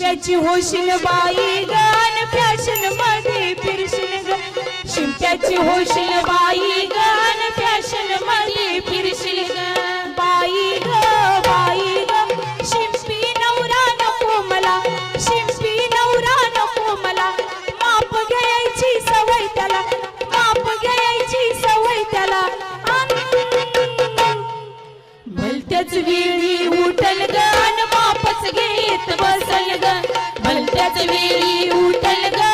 शिंप्याची होशील बाई गण फॅशन मध्ये फिरशील ग शिंप्याची होशील बाई गण फॅशन मध्ये फिरशील ग बाई ग शिंपी नवरा नको मला शिंपी नवरा नको मला माप घ्यायची सवय त्याला माप घ्यायची सवय त्याला भलत्याच वेळी उठल ग मापच घेत बसल ग भलत्याच वेळी उठल ग